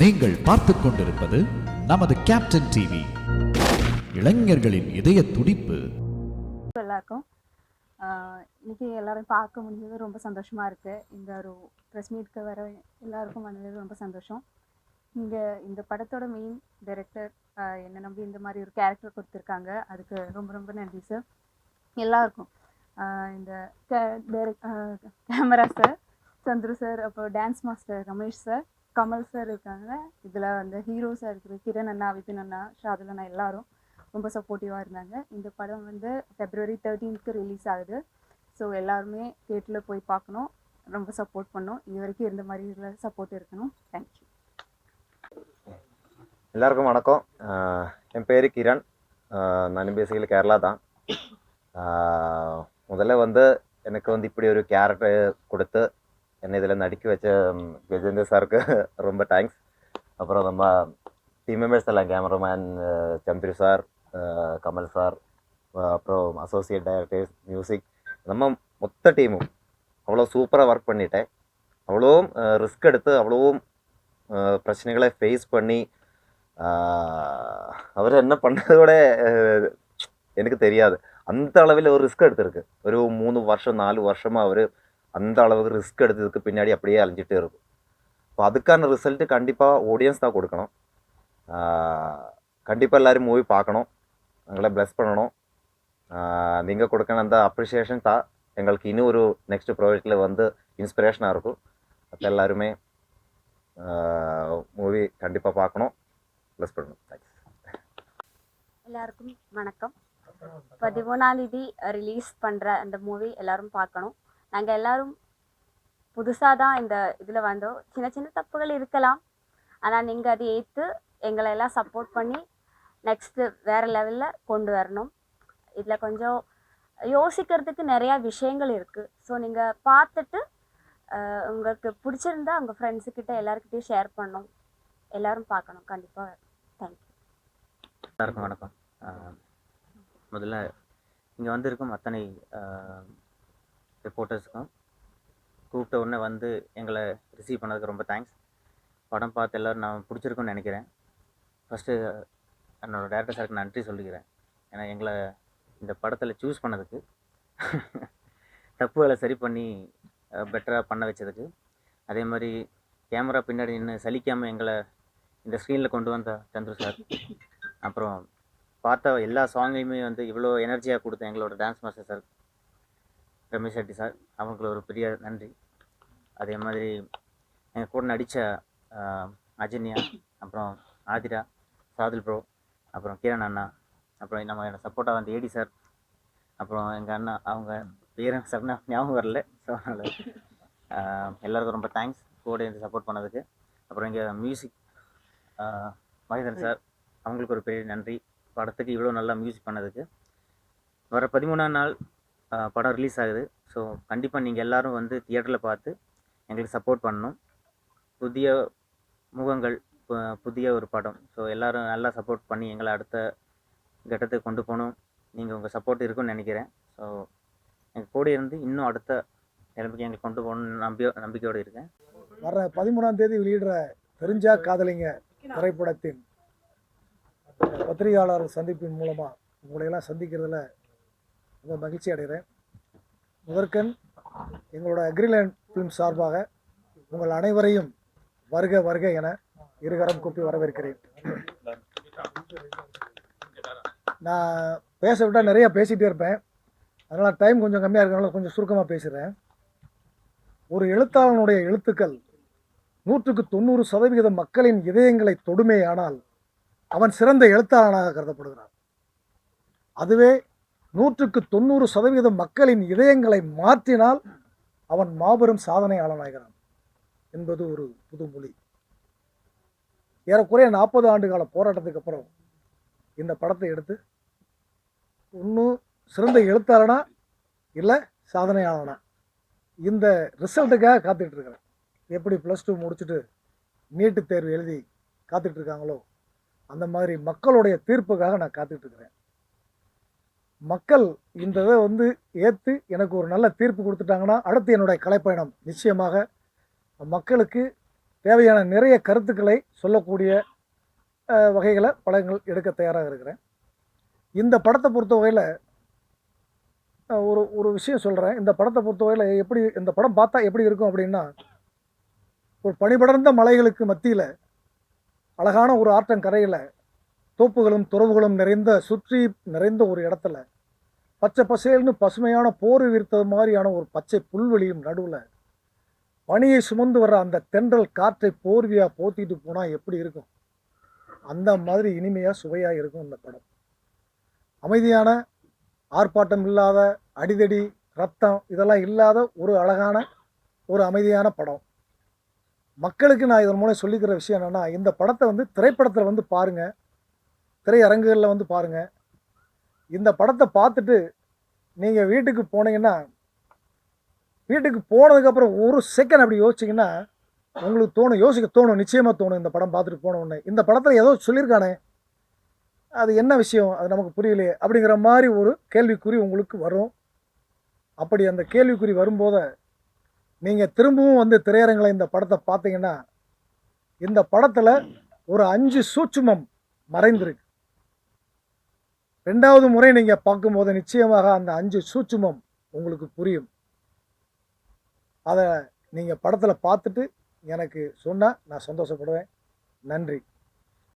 நீங்கள் பார்த்துக் கொண்டிருப்பது நமது கேப்டன் டிவி. இளைஞர்களின் இதய துடிப்பு. எல்லாருக்கும் இன்னைக்கு எல்லாரும் பார்க்க முடிஞ்சது ரொம்ப சந்தோஷமா இருக்கு. இந்த ஒரு ப்ரெஸ் மீட்க்கு வர எல்லாருக்கும் வந்தது ரொம்ப சந்தோஷம். இங்கே இந்த படத்தோட மெயின் டைரக்டர் என்னை நம்பி இந்த மாதிரி ஒரு கேரக்டர் கொடுத்துருக்காங்க. அதுக்கு ரொம்ப ரொம்ப நன்றி சார். எல்லாருக்கும் இந்த கேமரா சார், சந்துரு சார், அப்புறம் dance master Ramesh sir, Kamal sir இருக்காங்க. இதில் வந்து ஹீரோஸாக இருக்கிற கிரண் அண்ணா, விபின் அண்ணா, ஷாதுல் அண்ணா எல்லாரும் ரொம்ப சப்போர்ட்டிவாக இருந்தாங்க. இந்த படம் வந்து February 13th ரிலீஸ் ஆகுது. ஸோ எல்லாருமே தியேட்டரில் போய் பார்க்கணும், ரொம்ப சப்போர்ட் பண்ணணும். இது வரைக்கும் இருந்த மாதிரி இதில் சப்போர்ட் இருக்கணும். தேங்க்யூ. எல்லாருக்கும் வணக்கம். என் பேர் கிரண். நான் பேசிக்கலி கேரளா தான். முதல்ல வந்து எனக்கு வந்து இப்படி ஒரு கேரக்டர் கொடுத்து என்னை இதில் நடிக்க வச்ச கஜேந்தர் சாருக்கு ரொம்ப தேங்க்ஸ். அப்புறம் நம்ம டீம் மெம்பர்ஸ் எல்லாம், cameraman Chandru sir, Kamal sir, அப்புறம் அசோசியேட் டைரக்டர்ஸ், மியூசிக், நம்ம மொத்த டீமும் அவ்வளோ சூப்பராக ஒர்க் பண்ணிட்டேன். அவ்வளோவும் ரிஸ்க் எடுத்து அவ்வளோவும் பிரச்சனைகளை ஃபேஸ் பண்ணி அவர் என்ன பண்ணதோட எனக்கு தெரியாது. அந்த அளவில் ஒரு ரிஸ்க் எடுத்திருக்கு. ஒரு 3 வருஷம் 4 வருஷமாக அவர் அந்த அளவுக்கு ரிஸ்க் எடுத்ததுக்கு பின்னாடி அப்படியே அலைஞ்சிட்டே இருக்கும். இப்போ அதுக்கான ரிசல்ட்டு கண்டிப்பாக ஆடியன்ஸ் தான் கொடுக்கணும். கண்டிப்பாக எல்லோரும் மூவி பார்க்கணும், எங்களை ப்ளஸ் பண்ணணும். நீங்கள் கொடுக்கணும் அந்த அப்ரிஷியேஷன் தான் எங்களுக்கு இன்னும் ஒரு நெக்ஸ்ட் ப்ராஜெக்டில் வந்து இன்ஸ்பிரேஷனாக இருக்கும். அப்போ எல்லாருமே மூவி கண்டிப்பாக பார்க்கணும், ப்ளஸ் பண்ணணும். தேங்க்ஸ். எல்லாருக்கும் வணக்கம். 13ஆம் தேதி ரிலீஸ் பண்ணுற அந்த மூவி எல்லோரும் பார்க்கணும். நாங்கள் எல்லோரும் புதுசாக தான் இந்த இதில் வந்தோம். சின்ன சின்ன தப்புகள் இருக்கலாம், ஆனால் நீங்கள் அதை ஏற்று எங்களை எல்லாம் சப்போர்ட் பண்ணி நெக்ஸ்ட்டு வேறு லெவலில் கொண்டு வரணும். இதில் கொஞ்சம் யோசிக்கிறதுக்கு நிறையா விஷயங்கள் இருக்குது. ஸோ நீங்கள் பார்த்துட்டு உங்களுக்கு பிடிச்சிருந்தா உங்கள் ஃப்ரெண்ட்ஸுக்கிட்ட எல்லாருக்கிட்டையும் ஷேர் பண்ணணும். எல்லோரும் பார்க்கணும் கண்டிப்பாக. தேங்க்யூ. எல்லாருக்கும் வணக்கம். முதல்ல இங்கே வந்திருக்கும் அத்தனை ரிப்போர்ட்டர்ஸுக்கும் கூப்பிட்ட உடனே வந்து எங்களை ரிசீவ் பண்ணதுக்கு ரொம்ப தேங்க்ஸ். படம் பார்த்து எல்லோரும் நான் பிடிச்சிருக்குன்னு நினைக்கிறேன். ஃபஸ்ட்டு என்னோடய டேரக்டர் சாருக்கு நன்றி சொல்லிக்கிறேன். ஏன்னா எங்களை இந்த படத்தில் சூஸ் பண்ணதுக்கு, தப்புகளை சரி பண்ணி பெட்டராக பண்ண வச்சதுக்கு, அதே மாதிரி கேமரா பின்னாடி நின்று சலிக்காமல் எங்களை இந்த ஸ்க்ரீனில் கொண்டு வந்த சந்துரு சார், அப்புறம் பார்த்த எல்லா சாங்கையுமே வந்து இவ்வளோ எனர்ஜியாக கொடுத்த எங்களோட dance master sir Ramesh Shetty sir, அவங்களுக்கு ஒரு பெரிய நன்றி. அதே மாதிரி எங்கள் கூட நடித்த அஜன்யா, அப்புறம் ஆதிரா, சாதுல் ப்ரோ, அப்புறம் கிரண் அண்ணா, அப்புறம் நம்ம என்னை சப்போர்ட்டாக வந்து ஏடி சார், அப்புறம் எங்கள் அண்ணா, அவங்க பேரும் சரணா ஞாபகம் வரல. ஸோ அதனால் எல்லாருக்கும் ரொம்ப தேங்க்ஸ் கூட இருந்து சப்போர்ட் பண்ணதுக்கு. அப்புறம் இங்கே மியூசிக் மகேந்திரன் சார், அவங்களுக்கு ஒரு பெரிய நன்றி. படத்துக்கு இவ்வளோ நல்லா மியூசிக் பண்ணதுக்கு. வர 13ஆம் நாள் படம் ரிலீஸ் ஆகுது. ஸோ கண்டிப்பாக நீங்கள் எல்லோரும் வந்து தியேட்டரில் பார்த்து எங்களுக்கு சப்போர்ட் பண்ணணும். புதிய முகங்கள், புதிய ஒரு படம். ஸோ எல்லோரும் நல்லா சப்போர்ட் பண்ணி எங்களை அடுத்த கட்டத்துக்கு கொண்டு போகணும். நீங்கள் உங்கள் சப்போர்ட் இருக்குன்னு நினைக்கிறேன். ஸோ எங்கள் கூட இருந்து இன்னும் அடுத்த நிலைமைக்கு எங்களுக்கு கொண்டு போகணும்னு நம்பிக்கையோடு இருக்கேன். வர 13ஆம் தேதி வெளியிடுற தெரிஞ்சா காதலிங்க திரைப்படத்தின் பத்திரிகையாளர் சந்திப்பின் மூலமாக உங்களையெல்லாம் சந்திக்கிறதுல ரொம்ப மகிழ்ச்சி அடைகிறேன். முதற்கண் எங்களோட அக்ரிலேண்ட் ஃபிலிம் சார்பாக உங்கள் அனைவரையும் வருக வருக என இருகரம் கூப்பி வரவேற்கிறேன். நான் பேச விட்டால் நிறையா பேசிகிட்டே இருப்பேன், அதனால் டைம் கொஞ்சம் கம்மியாக இருக்கிறனால கொஞ்சம் சுருக்கமாக பேசுகிறேன். ஒரு எழுத்தாளனுடைய எழுத்துக்கள் 100% மக்களின் இதயங்களை தொடுமேயானால் அவன் சிறந்த எழுத்தாளனாக கருதப்படுகிறான். அதுவே 190% மக்களின் இதயங்களை மாற்றினால் அவன் மாபெரும் சாதனையாளனாகிறான் என்பது ஒரு புதுமொழி. ஏறக்குறைய 40 ஆண்டு கால போராட்டத்துக்கு அப்புறம் இந்த படத்தை எடுத்து இன்னும் சிறந்த எழுத்தாளனா இல்லை சாதனையாளனா, இந்த ரிசல்ட்டுக்காக காத்துட்ருக்கிறேன். எப்படி +2 முடிச்சுட்டு நீட்டு தேர்வு எழுதி காத்துட்ருக்காங்களோ அந்த மாதிரி மக்களுடைய தீர்ப்புக்காக நான் காத்துட்ருக்கிறேன். மக்கள் இந்த இதை வந்து ஏற்று எனக்கு ஒரு நல்ல தீர்ப்பு கொடுத்துட்டாங்கன்னா அடுத்து என்னுடைய கலைப்பயணம் நிச்சயமாக மக்களுக்கு தேவையான நிறைய கருத்துக்களை சொல்லக்கூடிய வகைகளை படங்கள் எடுக்க தயாராக இருக்கிறேன். இந்த படத்தை பொறுத்த வகையில் ஒரு விஷயம் சொல்கிறேன். இந்த படத்தை பொறுத்த வகையில் எப்படி இந்த படம் பார்த்தா எப்படி இருக்கும் அப்படின்னா, ஒரு பனிபடர்ந்த மலைகளுக்கு மத்தியில் அழகான ஒரு ஆற்றங்கரையில் தோப்புகளும் துறவுகளும் சுற்றி நிறைந்த ஒரு இடத்துல பச்சை பசேல்னு பசுமையான போர் விரித்தது மாதிரியான ஒரு பச்சை புல்வெளியும் நடுவில் பனியை சுமந்து வர்ற அந்த தென்றல் காற்றை போர்வியாக போத்திட்டு போனால் எப்படி இருக்கும், அந்த மாதிரி இனிமையாக சுவையாக இருக்கும் இந்த படம். அமைதியான, ஆர்ப்பாட்டம் இல்லாத, அடிதடி ரத்தம் இதெல்லாம் இல்லாத ஒரு அழகான ஒரு அமைதியான படம். மக்களுக்கு நான் இதன் மூலம் சொல்லிக்கிற விஷயம் என்னென்னா, இந்த படத்தை திரைப்படத்தில் பாருங்கள், திரையரங்குகளில் பாருங்கள். இந்த படத்தை பார்த்துட்டு நீங்கள் வீட்டுக்கு போனீங்கன்னா, வீட்டுக்கு போனதுக்கப்புறம் ஒரு செகண்ட் அப்படி யோசிச்சிங்கன்னா உங்களுக்கு யோசிக்க தோணும், நிச்சயமாக தோணும். இந்த படம் பார்த்துட்டு போன உடனே இந்த படத்தில் ஏதோ சொல்லியிருக்கானே, அது என்ன விஷயம், அது நமக்கு புரியலையே அப்படிங்கிற மாதிரி ஒரு கேள்விக்குறி உங்களுக்கு வரும். அப்படி அந்த கேள்விக்குறி வரும்போது நீங்கள் திரும்பவும் திரையரங்கில் இந்த படத்தை பார்த்தீங்கன்னா, இந்த படத்தில் ஒரு 5 சூட்சுமம் மறைந்திருக்கு. 2வது முறை நீங்கள் பார்க்கும்போது நிச்சயமாக அந்த 5 சூட்சுமம் உங்களுக்கு புரியும். அதை நீங்கள் படத்தில் பார்த்துட்டு எனக்கு சொன்னால் நான் சந்தோஷப்படுவேன். நன்றி.